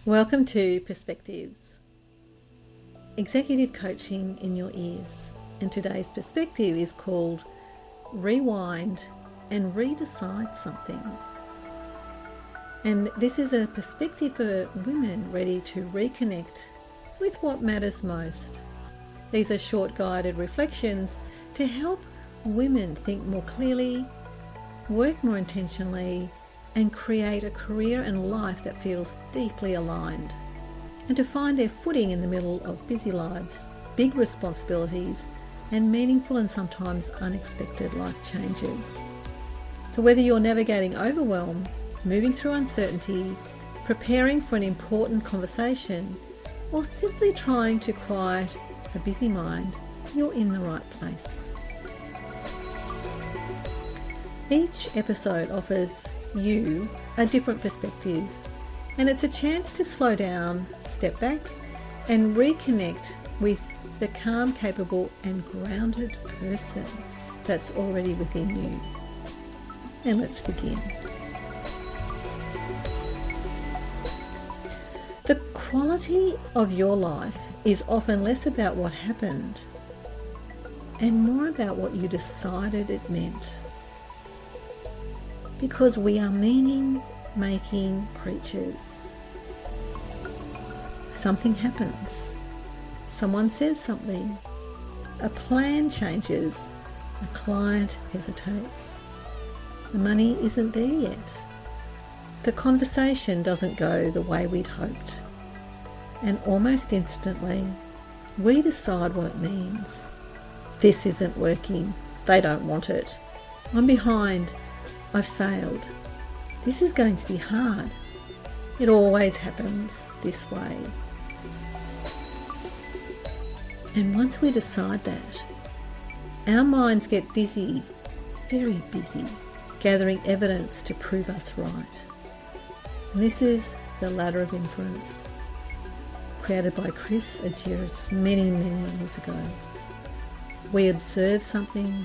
Welcome to Perspectives, executive coaching in your ears. And today's perspective is called Rewind and Redecide Something. And this is a perspective for women ready to reconnect with what matters most. These are short guided reflections to help women think more clearly, work more intentionally, and create a career and life that feels deeply aligned, and to find their footing in the middle of busy lives, big responsibilities, and meaningful and sometimes unexpected life changes. So whether you're navigating overwhelm, moving through uncertainty, preparing for an important conversation, or simply trying to quiet a busy mind, you're in the right place. Each episode offers you a different perspective, and it's a chance to slow down, step back, and reconnect with the calm, capable, and grounded person that's already within you. And let's begin. The quality of your life is often less about what happened and more about what you decided it meant. Because we are meaning-making creatures. Something happens. Someone says something. A plan changes. A client hesitates. The money isn't there yet. The conversation doesn't go the way we'd hoped. And almost instantly, we decide what it means. This isn't working. They don't want it. I'm behind. I failed. This is going to be hard. It always happens this way. And once we decide that, our minds get busy, very busy, gathering evidence to prove us right. And this is the ladder of inference, created by Chris Agiris many years ago. We observe something.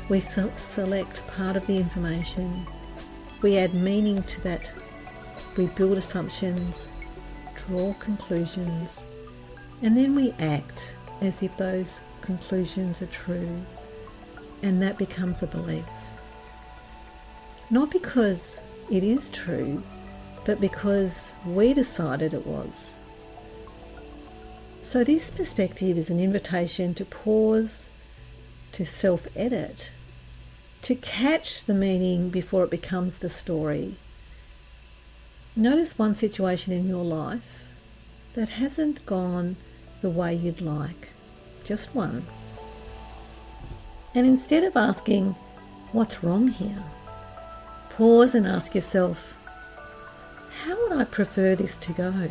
We select part of the information, we add meaning to that, we build assumptions, draw conclusions, and then we act as if those conclusions are true, and that becomes a belief. Not because it is true, but because we decided it was. So this perspective is an invitation to pause, to self-edit, to catch the meaning before it becomes the story. Notice one situation in your life that hasn't gone the way you'd like, just one. And instead of asking, what's wrong here? Pause and ask yourself, how would I prefer this to go?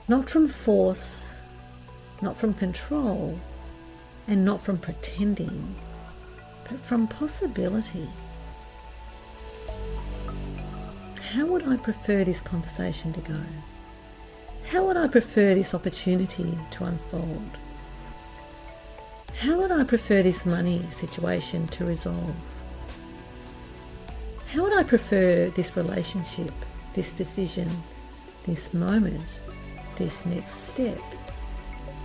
Not from force, not from control, and not from pretending, but from possibility. How would I prefer this conversation to go? How would I prefer this opportunity to unfold? How would I prefer this money situation to resolve? How would I prefer this relationship, this decision, this moment, this next step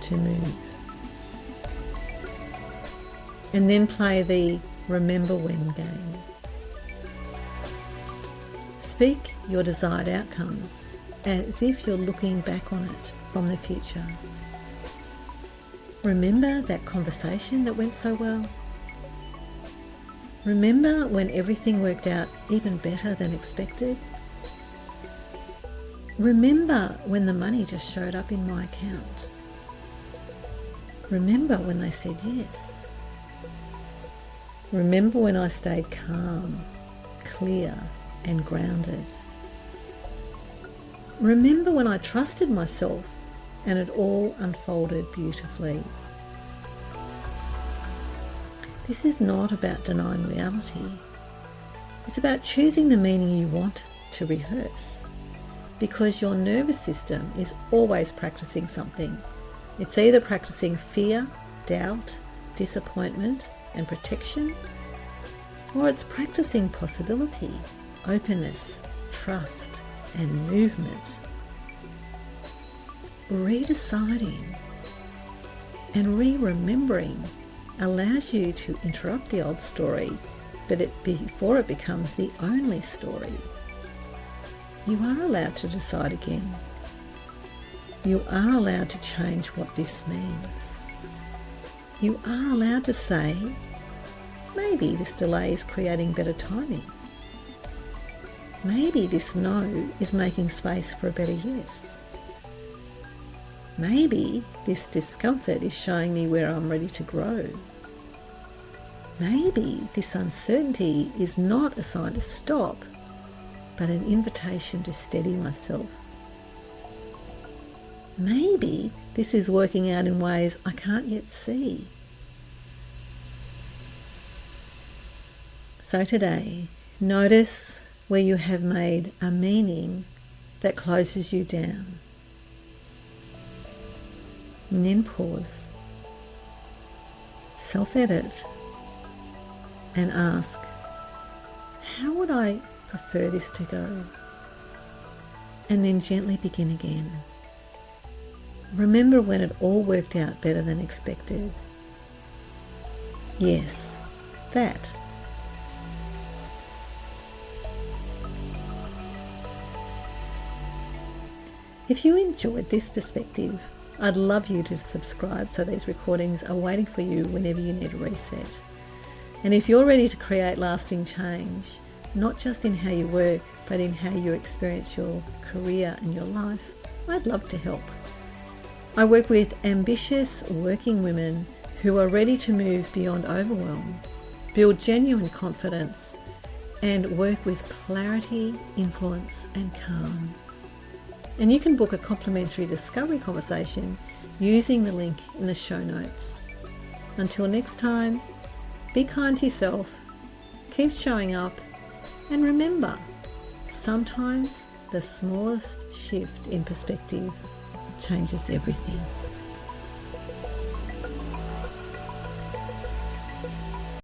to move? And then play the remember when game. Speak your desired outcomes as if you're looking back on it from the future. Remember that conversation that went so well? Remember when everything worked out even better than expected? Remember when the money just showed up in my account? Remember when they said yes? Remember when I stayed calm, clear, and grounded? Remember when I trusted myself and it all unfolded beautifully? This is not about denying reality. It's about choosing the meaning you want to rehearse, because your nervous system is always practicing something. It's either practicing fear, doubt, disappointment, and protection, or it's practicing possibility, openness, trust, and movement. Redeciding and re-remembering allows you to interrupt the old story, before it becomes the only story. You are allowed to decide again. You are allowed to change what this means. You are allowed to say, maybe this delay is creating better timing. Maybe this no is making space for a better yes. Maybe this discomfort is showing me where I'm ready to grow. Maybe this uncertainty is not a sign to stop, but an invitation to steady myself. Maybe this is working out in ways I can't yet see. So today, notice where you have made a meaning that closes you down. And then pause, self-edit, and ask, how would I prefer this to go? And then gently begin again. Remember when it all worked out better than expected. Yes, that. If you enjoyed this perspective, I'd love you to subscribe so these recordings are waiting for you whenever you need a reset. And if you're ready to create lasting change, not just in how you work, but in how you experience your career and your life, I'd love to help. I work with ambitious working women who are ready to move beyond overwhelm, build genuine confidence, and work with clarity, influence, and calm. And you can book a complimentary discovery conversation using the link in the show notes. Until next time, be kind to yourself, keep showing up, and remember, sometimes the smallest shift in perspective changes everything.